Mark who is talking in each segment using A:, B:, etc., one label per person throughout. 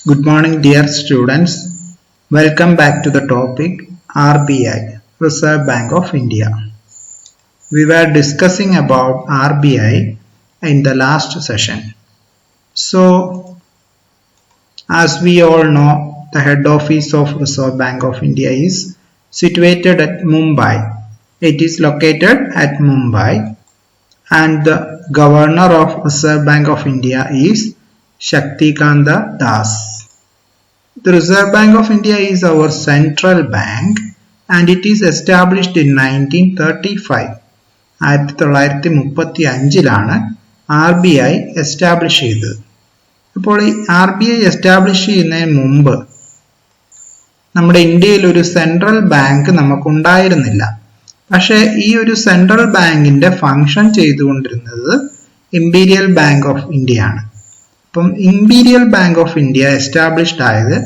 A: Good morning, dear students. Welcome back to the topic RBI, Reserve Bank of India. We were discussing about RBI in the last session. So, as we all know, the head office of Reserve Bank of India is situated at Mumbai. It is located at Mumbai, and the Governor of Reserve Bank of India is Shaktikanta Das. The Reserve Bank of India is our central bank and it is established in 1935. 1935-ലാണ് RBI establish ചെയ്തത്. അപ്പോൾ ഈ RBI establish ചെയ്യുന്നതിന് മുമ്പ് നമ്മുടെ ഇന്ത്യയിൽ ഒരു central bank നമുക്കുണ്ടായിരുന്നില്ല. പക്ഷേ ഈ ഒരു സെൻട്രൽ ബാങ്കിന്റെ ഫംഗ്ഷൻ ചെയ്തുകൊണ്ടിരുന്നത് ഇംപീരിയൽ ബാങ്ക് ഓഫ് ഇന്ത്യ ആണ്. അപ്പം imperial bank of India established ആയത്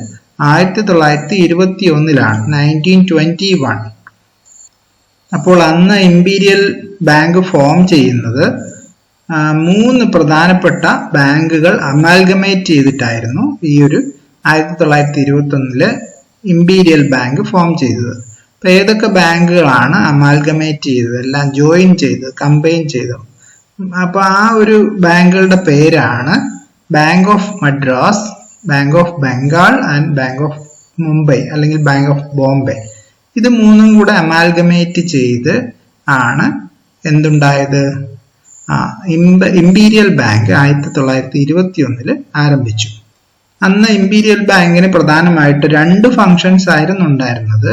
A: 1921-ലാണ്, 1921. അപ്പോൾ അന്ന് ഇംപീരിയൽ ബാങ്ക് ഫോം ചെയ്യുന്നത് 3 പ്രധാനപ്പെട്ട ബാങ്കുകൾ അമാൽഗമേറ്റ് ചെയ്തിട്ടായിരുന്നു ഈ ഒരു 1921 ഇംപീരിയൽ ബാങ്ക് ഫോം ചെയ്തത്. അപ്പൊ ഏതൊക്കെ ബാങ്കുകളാണ് അമാൽഗമേറ്റ് ചെയ്തത്, എല്ലാം ജോയിൻ ചെയ്ത് കമ്പൈൻ ചെയ്തത്? അപ്പൊ ആ ഒരു ബാങ്കുകളുടെ പേരാണ് bank of Madras, bank of Bengal and bank of Mumbai അല്ലെങ്കിൽ ബാങ്ക് ഓഫ് ബോംബെ. ഇത് 3ഉം കൂടെ അമാൽഗമേറ്റ് ചെയ്ത് ആണ് എന്തുണ്ടായത്? ഇംപീരിയൽ ബാങ്ക് 1921 ആരംഭിച്ചു. അന്ന് ഇംപീരിയൽ ബാങ്കിന് പ്രധാനമായിട്ട് 2 ഫങ്ഷൻസ് ആയിരുന്നു ഉണ്ടായിരുന്നത്.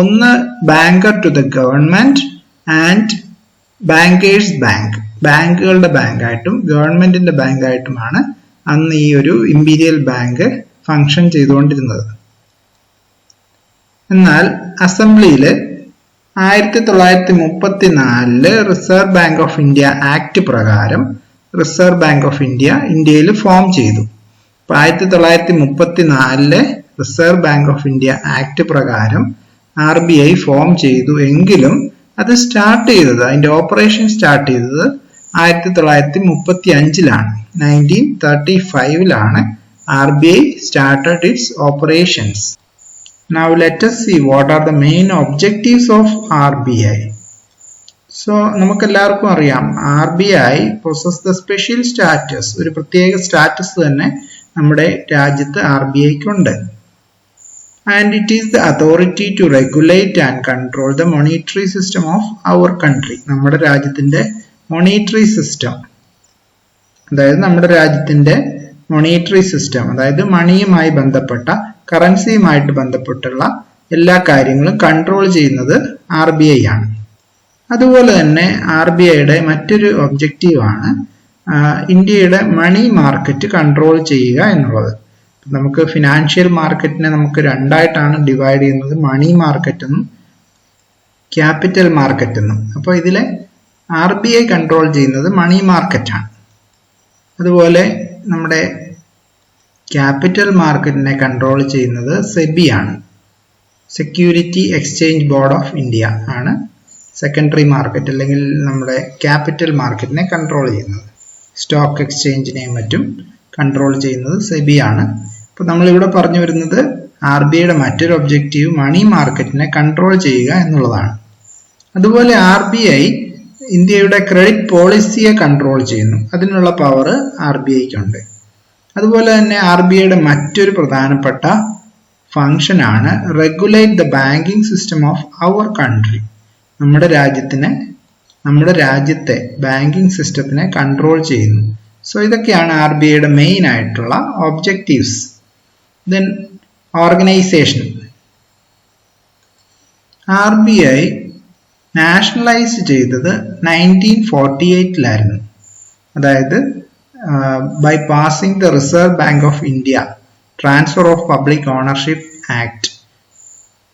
A: ഒന്ന് banker to the government and bankers bank, ബാങ്കുകളുടെ ബാങ്കായിട്ടും ഗവൺമെന്റിന്റെ ബാങ്കായിട്ടുമാണ് അന്ന് ഈ ഒരു ഇംപീരിയൽ ബാങ്ക് ഫംഗ്ഷൻ ചെയ്തുകൊണ്ടിരുന്നത്. എന്നാൽ അസംബ്ലിയിൽ 1934 reserve Bank of India act പ്രകാരം റിസർവ് ബാങ്ക് ഓഫ് ഇന്ത്യ ഇന്ത്യയിൽ ഫോം ചെയ്തു. 1934 reserve Bank of India act പ്രകാരം RBI ഫോം ചെയ്തു. എങ്കിലും അത് സ്റ്റാർട്ട് ചെയ്തത്, അതിന്റെ ഓപ്പറേഷൻ സ്റ്റാർട്ട് ചെയ്തത് 1935-ലാണ്, 1935-ലാണ് RBI started its operations. Now let us see what are the main objectives of RBI. So നമുക്കെല്ലാവർക്കും അറിയാം, RBI possess the special status, ഒരു പ്രത്യേക സ്റ്റാറ്റസ് തന്നെ നമ്മുടെ രാജ്യത്ത് RBIക്കുണ്ട്. And it is the authority to regulate and control the monetary system of our country. നമ്മുടെ രാജ്യത്തിന്റെ monetary system, അതായത് നമ്മുടെ രാജ്യത്തിന്റെ മോണിറ്ററി സിസ്റ്റം, അതായത് മണിയുമായി ബന്ധപ്പെട്ട, കറൻസിയുമായിട്ട് ബന്ധപ്പെട്ടുള്ള എല്ലാ കാര്യങ്ങളും കൺട്രോൾ ചെയ്യുന്നത് RBI ആണ്. അതുപോലെ തന്നെ RBIയുടെ മറ്റൊരു ഒബ്ജക്റ്റീവ് ആണ് ഇന്ത്യയുടെ മണി മാർക്കറ്റ് കൺട്രോൾ ചെയ്യുക എന്നുള്ളത്. നമുക്ക് ഫിനാൻഷ്യൽ മാർക്കറ്റിനെ നമുക്ക് 2ആയിട്ടാണ് ഡിവൈഡ് ചെയ്യുന്നത്, മണി മാർക്കറ്റ് എന്നും ക്യാപിറ്റൽ മാർക്കറ്റ് എന്നും. അപ്പോൾ ഇതിലെ RBI കൺട്രോൾ ചെയ്യുന്നത് മണി മാർക്കറ്റാണ്. അതുപോലെ നമ്മുടെ ക്യാപിറ്റൽ മാർക്കറ്റിനെ കൺട്രോൾ ചെയ്യുന്നത് സെബി ആണ്, security exchange board of India ആണ് സെക്കൻഡറി മാർക്കറ്റ് അല്ലെങ്കിൽ നമ്മുടെ ക്യാപിറ്റൽ മാർക്കറ്റിനെ കൺട്രോൾ ചെയ്യുന്നത്. സ്റ്റോക്ക് എക്സ്ചേഞ്ചിനെയും മറ്റും കൺട്രോൾ ചെയ്യുന്നത് സെബി ആണ്. അപ്പോൾ നമ്മളിവിടെ പറഞ്ഞു വരുന്നത് RBIയുടെ മറ്റൊരു ഒബ്ജക്റ്റീവ് മണി മാർക്കറ്റിനെ കൺട്രോൾ ചെയ്യുക എന്നുള്ളതാണ്. അതുപോലെ RBI ഇന്ത്യയുടെ ക്രെഡിറ്റ് പോളിസിയെ കൺട്രോൾ ചെയ്യുന്നു, അതിനുള്ള പവർ RBIക്കുണ്ട്. അതുപോലെ തന്നെ RBIയുടെ മറ്റൊരു പ്രധാനപ്പെട്ട ഫംഗ്ഷൻ ആണ് regulate the banking system of our country. നമ്മുടെ രാജ്യത്തെ ബാങ്കിങ് സിസ്റ്റത്തിനെ കൺട്രോൾ ചെയ്യുന്നു. സോ ഇതൊക്കെയാണ് RBIയുടെ മെയിൻ ആയിട്ടുള്ള objectives. Then organisation. RBI nationalise ചെയ്തത് 1948-ലായിരുന്നു. അതായത് by passing the Reserve Bank of India transfer of public ownership act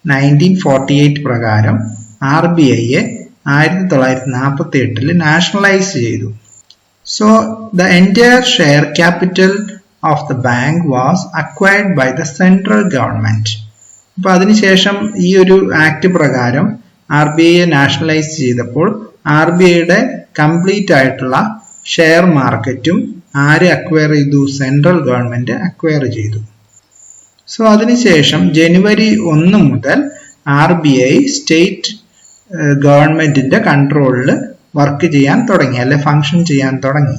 A: 1948 പ്രകാരം RBIയെ 1948 നാഷണലൈസ് ചെയ്തു. So the entire share capital of the bank was acquired by the central government. അപ്പോൾ അതിനുശേഷം ഈ ഒരു ആക്ട് പ്രകാരം RBIയെ നാഷണലൈസ് ചെയ്തപ്പോൾ RBIയുടെ കംപ്ലീറ്റ് ആയിട്ടുള്ള ഷെയർ മാർക്കറ്റും ആര് അക്വയർ ചെയ്തു? സെൻട്രൽ ഗവൺമെന്റ് അക്വയർ ചെയ്തു. സോ അതിനുശേഷം ജനുവരി 1 മുതൽ RBI സ്റ്റേറ്റ് ഗവൺമെന്റിന്റെ കൺട്രോളിൽ വർക്ക് ചെയ്യാൻ തുടങ്ങി, അല്ലെ ഫങ്ഷൻ ചെയ്യാൻ തുടങ്ങി.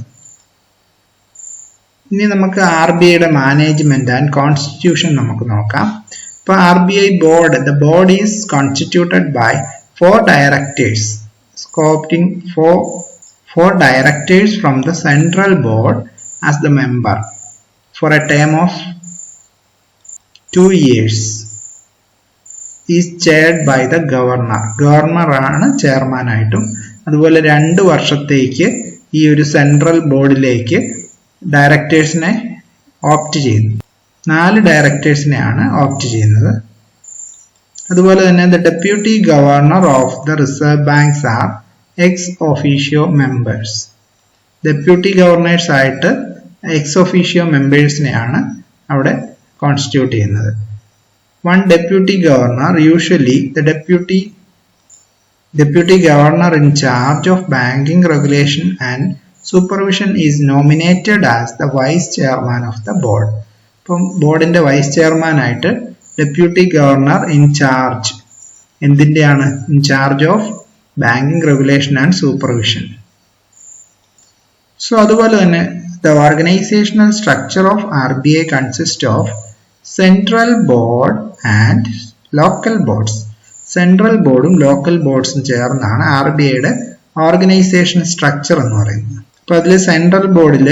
A: ഇനി നമുക്ക് RBIയുടെ മാനേജ്മെന്റ് ആൻഡ് കോൺസ്റ്റിറ്റ്യൂഷൻ നമുക്ക് നോക്കാം. ഇപ്പൊ RBI board, the board is constituted by 4 directors, opting for 4 directors from the central board as the member for a term of 2 years. Is chaired by the governor. Governor ആണ് chairman ആയിട്ടും. അതുപോലെ 2 വർഷത്തേക്ക് ഈ ഒരു central ബോർഡിലേക്ക് ഡയറക്ടേഴ്സിനെ opt ചെയ്യുന്നു. 4 ഡയറക്ടേഴ്സിനെയാണ് opt ചെയ്യുന്നത്. അതുപോലെ തന്നെ the deputy governor of the reserve banks are ex officio members. Deputy governor's ആയിട്ട് എക്സ് ഒഫീഷ്യോ മെമ്പേഴ്സിനെയാണ് അവിടെ കോൺസ്റ്റിറ്റ്യൂട്ട് ചെയ്യുന്നത്. One deputy governor, usually the deputy governor in charge of banking regulation and supervision is nominated as the vice chairman of the board. ഇപ്പം ബോർഡിന്റെ vice chairman ആയിട്ട് deputy governor in charge, എന്തിന്റെയാണ്? In charge of banking regulation and supervision. So അതുപോലെ തന്നെ the organizational structure of RBI consists of central board and local boards. Central ബോർഡും local ബോർഡ്സും ചേർന്നാണ് RBIയുടെ organisation structure എന്ന് പറയുന്നത്. അപ്പൊ അതിൽ സെൻട്രൽ ബോർഡിൽ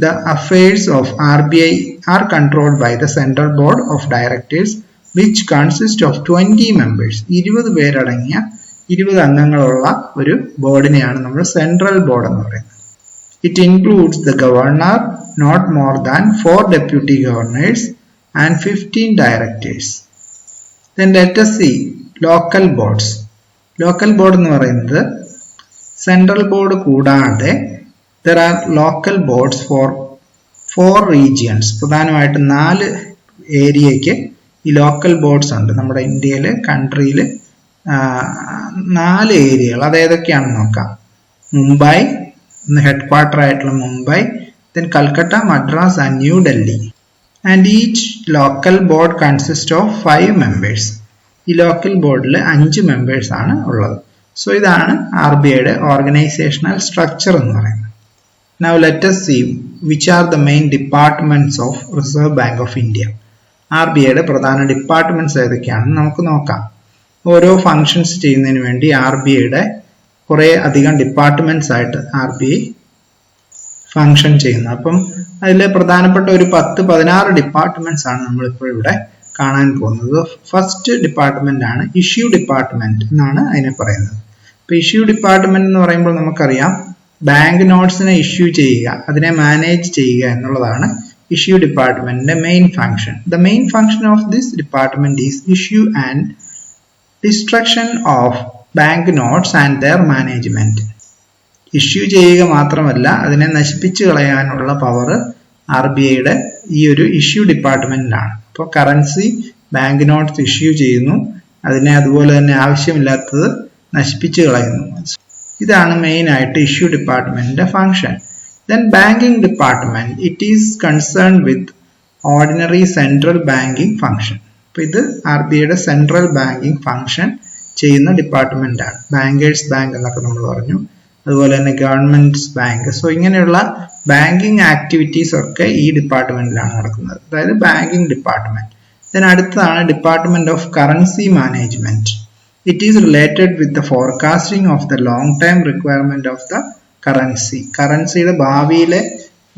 A: the affairs of RBI are controlled by the central board of directors which consist of 20 members. 20 പേരടങ്ങിയ 20 അംഗങ്ങളുള്ള ഒരു ബോർഡിനെയാണ് നമ്മൾ സെൻട്രൽ ബോർഡ് എന്ന് പറയുന്നത്. It includes the governor, not more than 4 deputy governors and 15 directors. Then let us see local boards. Local board എന്ന് പറയുന്നത് central board കൂടാതെ there are local boards for 4 regions. പ്രധാനമായിട്ട് 4 ഏരിയയ്ക്ക് ഈ ലോക്കൽ ബോർഡ്സ് ഉണ്ട്. നമ്മുടെ ഇന്ത്യയിലെ കൺട്രിയിൽ 4 ഏരിയകൾ. അത് ഏതൊക്കെയാണെന്ന് നോക്കാം. മുംബൈ, ഹെഡ് ക്വാർട്ടർ ആയിട്ടുള്ള Mumbai, then Calcutta, Madras and new Delhi. And each local board consist of 5 members. ഈ ലോക്കൽ ബോർഡിൽ 5 മെമ്പേഴ്സ് ആണ് ഉള്ളത്. സോ ഇതാണ് RBIയുടെ ഓർഗനൈസേഷണൽ സ്ട്രക്ചർ എന്ന് പറയുന്നത്. Now let us see which are the main departments of Reserve Bank of India. RBIയുടെ പ്രധാന departments ഏതൊക്കെയാണെന്ന് നമുക്ക് നോക്കാം. ഓരോ ഫങ്ഷൻസ് ചെയ്യുന്നതിന് വേണ്ടി RBIയുടെ കുറെ അധികം ഡിപ്പാർട്ട്മെന്റ്സ് ആയിട്ട് RBI ഫങ്ഷൻ ചെയ്യുന്നു. അപ്പം അതിലെ പ്രധാനപ്പെട്ട ഒരു 10-16 ഡിപ്പാർട്ട്മെന്റ്സ് ആണ് നമ്മളിപ്പോൾ ഇവിടെ കാണാൻ പോകുന്നത്. ഫസ്റ്റ് ഡിപ്പാർട്ട്മെന്റ് ആണ് ഇഷ്യൂ ഡിപ്പാർട്ട്മെന്റ് എന്നാണ് അതിനെ പറയുന്നത്. ഇപ്പൊ ഇഷ്യൂ ഡിപ്പാർട്ട്മെന്റ് എന്ന് പറയുമ്പോൾ നമുക്കറിയാം ബാങ്ക് നോട്ട്സിനെ ഇഷ്യൂ ചെയ്യുക, അതിനെ മാനേജ് ചെയ്യുക എന്നുള്ളതാണ് ഇഷ്യൂ ഡിപ്പാർട്ട്മെന്റിന്റെ main function. The main function of this department is issue and destruction of bank notes and their management. Issue ചെയ്യുക മാത്രമല്ല, അതിനെ നശിപ്പിച്ചു കളയാനുള്ള പവർ RBIയുടെ ഈ ഒരു ഇഷ്യൂ ഡിപ്പാർട്ട്മെന്റിലാണ്. ഇപ്പോൾ കറൻസി ബാങ്ക് നോട്ട്സ് ഇഷ്യൂ ചെയ്യുന്നു, അതിനെ അതുപോലെ തന്നെ ആവശ്യമില്ലാത്തത് നശിപ്പിച്ചു കളയുന്നു. ഇതാണ് മെയിൻ ആയിട്ട് ഇഷ്യൂ ഡിപ്പാർട്ട്മെന്റിന്റെ function. Then banking department, it is concerned with ordinary central banking function. അപ്പൊ ഇത് RBIയുടെ സെൻട്രൽ ബാങ്കിങ് ഫംഗ്ഷൻ ചെയ്യുന്ന ഡിപ്പാർട്ട്മെന്റ് ആണ്. ബാങ്കേഴ്സ് ബാങ്ക് എന്നൊക്കെ നമ്മൾ പറഞ്ഞു, അതുപോലെ തന്നെ ഗവൺമെന്റ്സ് ബാങ്ക്. സോ ഇങ്ങനെയുള്ള ബാങ്കിങ് ആക്ടിവിറ്റീസ് ഒക്കെ ഈ ഡിപ്പാർട്ട്മെന്റിലാണ് നടക്കുന്നത്, അതായത് ബാങ്കിങ് ഡിപ്പാർട്ട്മെന്റ്. ദെൻ അടുത്തതാണ് department of currency management. It is related with the forecasting of the long-term requirement of the currency. കറൻസിയുടെ ഭാവിയിലെ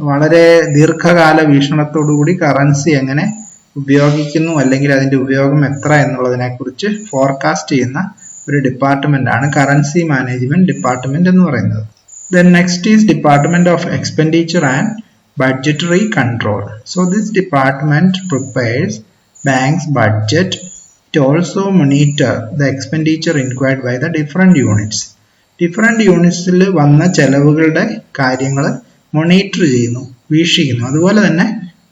A: വളരെ ദീർഘകാല വീക്ഷണത്തോടുകൂടി കറൻസി എങ്ങനെ ഉപയോഗിക്കുന്നു, അല്ലെങ്കിൽ അതിന്റെ ഉപയോഗം എത്ര എന്നുള്ളതിനെ കുറിച്ച് ഫോർകാസ്റ്റ് ചെയ്യുന്ന ഒരു ഡിപ്പാർട്ട്മെന്റ് ആണ് കറൻസി മാനേജ്മെന്റ് ഡിപ്പാർട്ട്മെന്റ് എന്ന് പറയുന്നത്. Then next is Department of Expenditure and Budgetary Control. So this department prepares bank's budget. It also monitor the expenditure incurred by the different units. Different unitsൽ വന്ന ചെലവുകളുടെ കാര്യങ്ങൾ monitor ചെയ്യുന്നു, വീക്ഷിക്കുന്നു. അതുപോലെ തന്നെ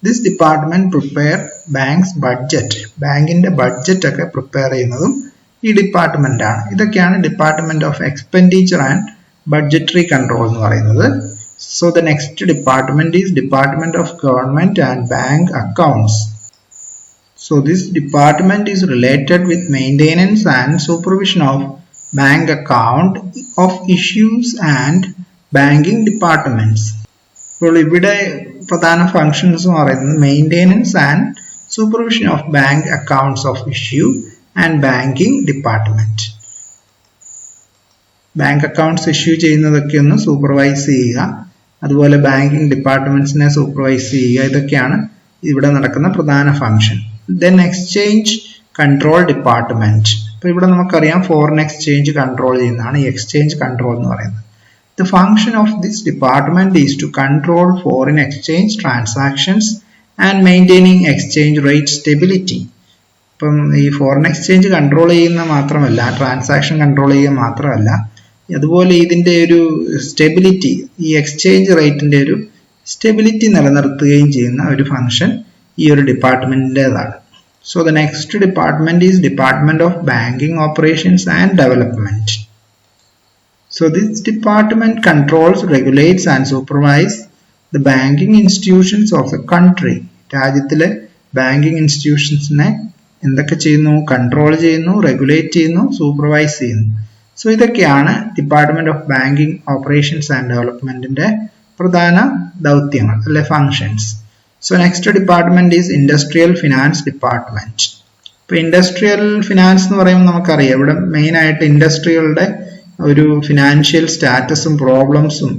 A: this department prepare bank's budget. ബാങ്കിന്റെ budget ഒക്കെ prepare ചെയ്യുന്നതും ഈ department ആണ്. ഇതൊക്കെയാണ് department of expenditure and budgetary control എന്ന് പറയുന്നത്. So the next department is department of government and bank accounts. So this department is related with maintenance and supervision of bank account of issues and banking departments. അപ്പോൾ ഇവിടെ പ്രധാന functions എന്ന് പറയുന്നത് maintenance and supervision of bank accounts of issue and banking department. Bank accounts issue ചെയ്യുന്നതൊക്കെ ഒന്ന് supervise ചെയ്യുക, അതുപോലെ banking ഡിപ്പാർട്ട്മെന്റ്സിനെ supervise ചെയ്യുക. ഇതൊക്കെയാണ് ഇവിടെ നടക്കുന്ന പ്രധാന function. Then exchange control department. അപ്പോൾ ഇവിടെ നമുക്കറിയാം ഫോറിൻ എക്സ്ചേഞ്ച് കൺട്രോൾ ചെയ്യുന്നതാണ് ഈ എക്സ്ചേഞ്ച് കൺട്രോൾ എന്ന് പറയുന്നത്. The function of this department is to control foreign exchange transactions and maintaining exchange rate stability. ഇപ്പം ഈ ഫോറിൻ എക്സ്ചേഞ്ച് കൺട്രോൾ ചെയ്യുന്ന മാത്രമല്ല, ട്രാൻസാക്ഷൻ കൺട്രോൾ ചെയ്യുക മാത്രമല്ല, അതുപോലെ ഇതിൻ്റെ ഒരു സ്റ്റെബിലിറ്റി, ഈ എക്സ്ചേഞ്ച് റേറ്റിൻ്റെ ഒരു സ്റ്റെബിലിറ്റി നിലനിർത്തുകയും ചെയ്യുന്ന ഒരു ഫംഗ്ഷൻ ഈ ഒരു ഡിപ്പാർട്ട്മെന്റിൻ്റെതാണ്. So the next department is department of banking operations and development. So this department controls, regulates and supervises the banking institutions of the country. രാജ്യത്തിലെ ബാങ്കിങ് ഇൻസ്റ്റിറ്റ്യൂഷൻസിനെ എന്തൊക്കെ ചെയ്യുന്നു? കൺട്രോൾ ചെയ്യുന്നു, റെഗുലേറ്റ് ചെയ്യുന്നു, സൂപ്പർവൈസ് ചെയ്യുന്നു. സോ ഇതൊക്കെയാണ് department of banking operations and ഡെവലപ്മെന്റിന്റെ പ്രധാന ദൗത്യങ്ങൾ അല്ലെ functions. So next department is industrial finance department. ഇപ്പൊ ഇൻഡസ്ട്രിയൽ ഫിനാൻസ് എന്ന് പറയുമ്പോൾ നമുക്കറിയാം ഇവിടെ മെയിൻ ആയിട്ട് ഇൻഡസ്ട്രികളുടെ ഒരു ഫിനാൻഷ്യൽ സ്റ്റാറ്റസും പ്രോബ്ലംസും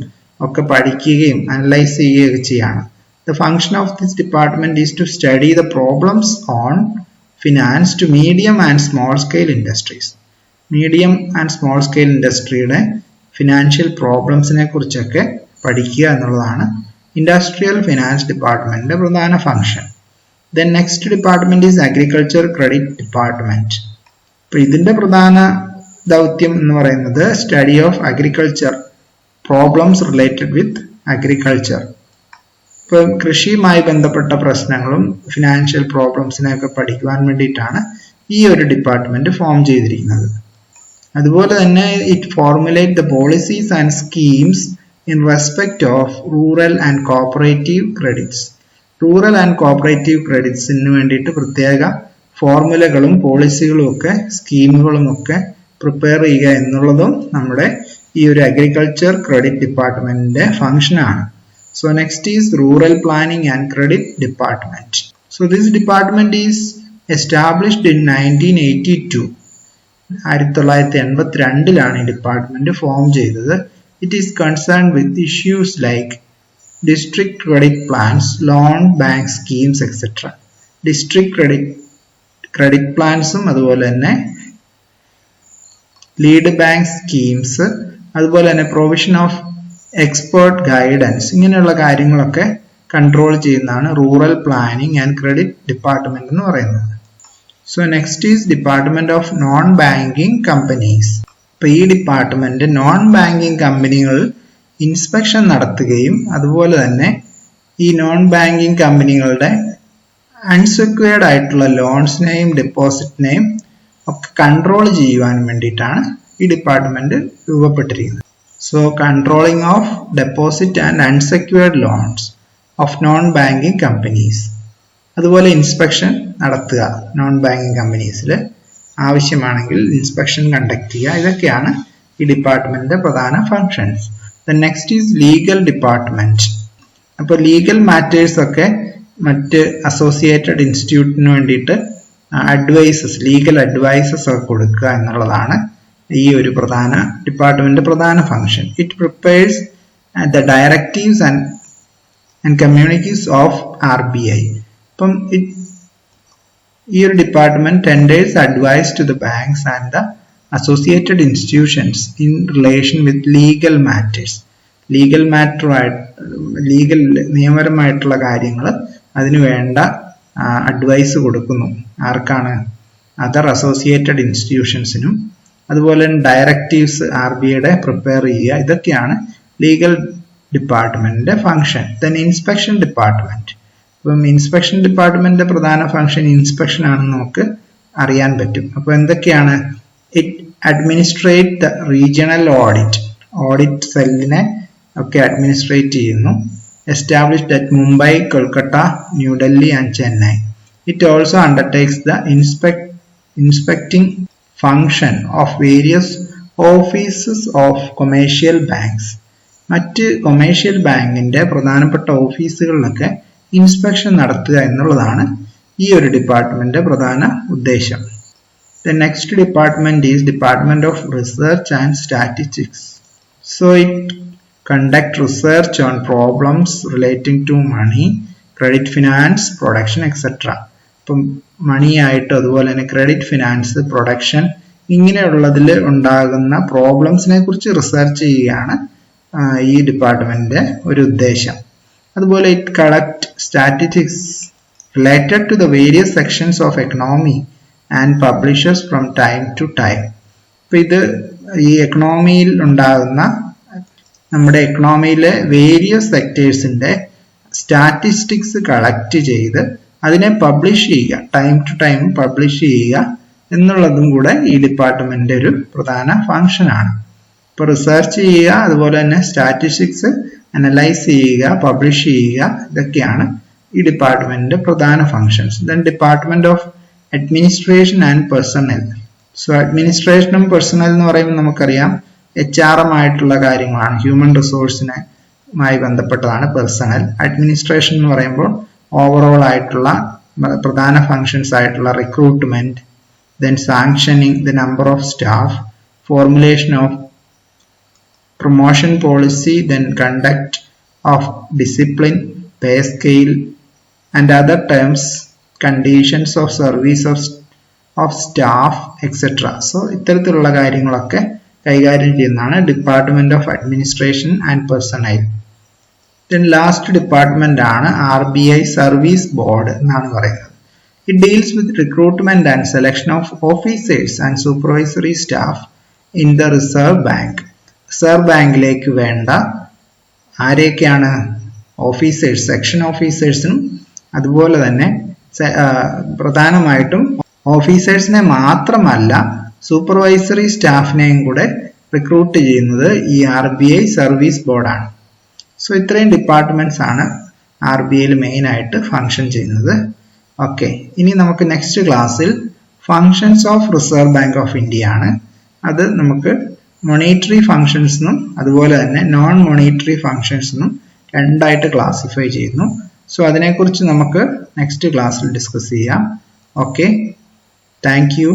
A: ഒക്കെ പഠിക്കുകയും അനലൈസ് ചെയ്യുകയൊക്കെ ചെയ്യാണ്. The function of this department is to study the problems on finance to medium and small scale industries. Medium and small scale ഇൻഡസ്ട്രിയുടെ ഫിനാൻഷ്യൽ പ്രോബ്ലംസിനെ കുറിച്ചൊക്കെ പഠിക്കുക എന്നുള്ളതാണ് ഇൻഡസ്ട്രിയൽ ഫിനാൻസ് ഡിപ്പാർട്ട്മെന്റിന്റെ പ്രധാന function. Then next department is agriculture credit department. അപ്പൊ ഇതിന്റെ പ്രധാന ദൗത്യം എന്ന് പറയുന്നത് study of agriculture problems related with agriculture. ഇപ്പം കൃഷിയുമായി ബന്ധപ്പെട്ട പ്രശ്നങ്ങളും ഫിനാൻഷ്യൽ പ്രോബ്ലംസിനെയൊക്കെ പഠിക്കുവാൻ വേണ്ടിയിട്ടാണ് ഈ ഒരു ഡിപ്പാർട്ട്മെന്റ് ഫോം ചെയ്തിരിക്കുന്നത്. അതുപോലെ തന്നെ it formulate the policies and schemes in respect of rural and cooperative credits. Rural and cooperative ക്രെഡിറ്റ്സിന് വേണ്ടിയിട്ട് പ്രത്യേക ഫോർമുലകളും പോളിസികളും ഒക്കെ സ്കീമുകളും ഒക്കെ പ്രിപ്പയർ ചെയ്യുക എന്നുള്ളതും നമ്മുടെ ഈ ഒരു അഗ്രികൾച്ചർ ക്രെഡിറ്റ് ഡിപ്പാർട്ട്മെന്റിന്റെ ഫംഗ്ഷൻ ആണ്. So next is rural planning and credit department. So this department is established in 1982. 1982 ഈ ഡിപ്പാർട്ട്മെന്റ് ഫോം ചെയ്തത്. It is concerned with issues like district credit plans, loan, bank schemes etcetera. District credit പ്ലാൻസും അതുപോലെ തന്നെ lead bank schemes, അതുപോലെ തന്നെ provision of expert guidance, ഇങ്ങനെയുള്ള കാര്യങ്ങളൊക്കെ control ചെയ്യുന്നതാണ് rural planning and credit department എന്ന് പറയുന്നത്. So next is department of non banking companies. ഇപ്പൊ ഈ ഡിപ്പാർട്ട്മെന്റ് നോൺ ബാങ്കിങ് കമ്പനികൾ ഇൻസ്പെക്ഷൻ നടത്തുകയും അതുപോലെ തന്നെ ഈ നോൺ ബാങ്കിങ് കമ്പനികളുടെ അൺസെക്യൂർഡ് ആയിട്ടുള്ള ലോൺസിനെയും ഡെപ്പോസിറ്റിനെയും ഒക്കെ കൺട്രോൾ ചെയ്യുവാൻ വേണ്ടിയിട്ടാണ് ഈ ഡിപ്പാർട്ട്മെന്റ് രൂപപ്പെട്ടിരിക്കുന്നത്. So controlling of deposit and unsecured loans of non banking companies, അതുപോലെ ഇൻസ്പെക്ഷൻ നടത്തുക നോൺ ബാങ്കിങ് കമ്പനീസിൽ, ആവശ്യമാണെങ്കിൽ ഇൻസ്പെക്ഷൻ കണ്ടക്ട് ചെയ്യുക. ഇതൊക്കെയാണ് ഈ ഡിപ്പാർട്ട്മെന്റിന്റെ പ്രധാന functions. Then next is legal department. അപ്പോൾ ലീഗൽ മാറ്റേഴ്സ് ഒക്കെ മറ്റ് അസോസിയേറ്റഡ് ഇൻസ്റ്റിറ്റ്യൂട്ടിന് വേണ്ടിയിട്ട് അഡ്വൈസസ്, ലീഗൽ അഡ്വൈസസ് ഒക്കെ കൊടുക്കുക എന്നുള്ളതാണ് ഈ ഒരു പ്രധാന ഡിപ്പാർട്ട്മെന്റ് പ്രധാന function. It prepares the directives and communiques of RBI. അപ്പം ഈ ഒരു department tenders advice to the banks and the associated institutions in relation with legal matters. Legal നിയമപരമായിട്ടുള്ള കാര്യങ്ങൾ അതിനു വേണ്ട അഡ്വൈസ് കൊടുക്കുന്നു. ആർക്കാണ്? അതർ അസോസിയേറ്റഡ് ഇൻസ്റ്റിറ്റ്യൂഷൻസിനും. അതുപോലെ ഡയറക്റ്റീവ്സ് RBIയുടെ പ്രിപ്പയർ ചെയ്യുക. ഇതൊക്കെയാണ് ലീഗൽ ഡിപ്പാർട്ട്മെന്റിന്റെ ഫംഗ്ഷൻ. Then inspection department. അപ്പം ഇൻസ്പെക്ഷൻ ഡിപ്പാർട്ട്മെന്റിന്റെ പ്രധാന ഫംഗ്ഷൻ ഇൻസ്പെക്ഷൻ ആണെന്ന് നമുക്ക് അറിയാൻ പറ്റും. അപ്പൊ എന്തൊക്കെയാണ്? It administrate the regional audit സെല്ലിനെ ഒക്കെ അഡ്മിനിസ്ട്രേറ്റ് ചെയ്യുന്നു. Established at Mumbai, Kolkata, New Delhi and Chennai. It also undertakes the inspecting function of various offices of commercial banks. മറ്റ് കൊമേഴ്ഷ്യൽ ബാങ്കിന്റെ പ്രധാനപ്പെട്ട ഓഫീസുകളിലൊക്കെ ഇൻസ്പെക്ഷൻ നടത്തുക എന്നുള്ളതാണ് ഈ ഒരു ഡിപ്പാർട്ട്മെന്റിന്റെ പ്രധാന ഉദ്ദേശം. The next department is Department of Research and Statistics. So it conduct research on problems relating to money, credit finance, production, etc. ഇപ്പം മണി ആയിട്ട് അതുപോലെ തന്നെ ക്രെഡിറ്റ് ഫിനാൻസ്, പ്രൊഡക്ഷൻ ഇങ്ങനെയുള്ളതിൽ ഉണ്ടാകുന്ന പ്രോബ്ലംസിനെ കുറിച്ച് റിസർച്ച് ചെയ്യുകയാണ് ഈ ഡിപ്പാർട്ട്മെന്റിന്റെ ഒരു ഉദ്ദേശം. അതുപോലെ it collect statistics related to the various sections of economy and publishes from time to time. അപ്പോൾ ഇത് ഈ എക്കണോമിയിൽ ഉണ്ടാകുന്ന നമ്മുടെ എക്കണോമിയിലെ വേരിയസ് സെക്ടേഴ്സിന്റെ സ്റ്റാറ്റിസ്റ്റിക്സ് കളക്ട് ചെയ്ത് അതിനെ പബ്ലിഷ് ചെയ്യുക, ടൈം ടു ടൈം പബ്ലിഷ് ചെയ്യുക എന്നുള്ളതും കൂടെ ഈ ഡിപ്പാർട്ട്മെന്റിന്റെ ഒരു പ്രധാന ഫംഗ്ഷൻ ആണ്. ഇപ്പോൾ റിസർച്ച് ചെയ്യുക, അതുപോലെ തന്നെ സ്റ്റാറ്റിസ്റ്റിക്സ് അനലൈസ് ചെയ്യുക, പബ്ലിഷ് ചെയ്യുക, ഇതൊക്കെയാണ് ഈ ഡിപ്പാർട്ട്മെന്റിന്റെ പ്രധാന functions. Then department of administration and personnel. So അഡ്മിനിസ്ട്രേഷനും പേഴ്സണൽ എന്ന് പറയുമ്പോൾ നമുക്കറിയാം HRM ആയിട്ടുള്ള കാര്യങ്ങളാണ്, ഹ്യൂമൻ റിസോഴ്സിനുമായി ബന്ധപ്പെട്ടതാണ് പേഴ്സണൽ. അഡ്മിനിസ്ട്രേഷൻ എന്ന് പറയുമ്പോൾ ഓവറോൾ ആയിട്ടുള്ള പ്രധാന ഫങ്ഷൻസ് ആയിട്ടുള്ള recruitment, then sanctioning the number of staff, formulation of promotion policy, then conduct of discipline, pay scale and other terms, conditions of service of staff, etc. So ഇത്തരത്തിലുള്ള കാര്യങ്ങളൊക്കെ കൈകാര്യം ചെയ്യുന്നതാണ് department of administration and personal. Then last department ആണ് RBI service board എന്നാണ് പറയുന്നത്. It deals with recruitment and selection of officers and supervisory staff in the Reserve bank. Reserve ബാങ്കിലേക്ക് വേണ്ട ആരെയൊക്കെയാണ്? Officers, section ഓഫീസേഴ്സിനും അതുപോലെ തന്നെ പ്രധാനമായിട്ടും ഓഫീസേഴ്സിനെ മാത്രമല്ല സൂപ്പർവൈസറി സ്റ്റാഫിനെയും കൂടെ റിക്രൂട്ട് ചെയ്യുന്നത് ഈ RBI സർവീസ് ബോർഡാണ്. സോ ഇത്രയും ഡിപ്പാർട്ട്മെന്റ്സ് ആണ് RBIയിൽ മെയിൻ ആയിട്ട് ഫങ്ഷൻ ചെയ്യുന്നത്. ഓക്കെ, ഇനി നമുക്ക് നെക്സ്റ്റ് ക്ലാസ്സിൽ functions of reserve Bank of India ആണ്. അത് നമുക്ക് മോണിറ്ററി ഫങ്ഷൻസിനും അതുപോലെ തന്നെ നോൺ മോണിറ്ററി ഫങ്ഷൻസിനും രണ്ടായിട്ട് ക്ലാസിഫൈ ചെയ്യുന്നു. സോ അതിനെക്കുറിച്ച് നമുക്ക് നെക്സ്റ്റ് ക്ലാസ്സിൽ ഡിസ്കസ് ചെയ്യാം. Okay, thank you.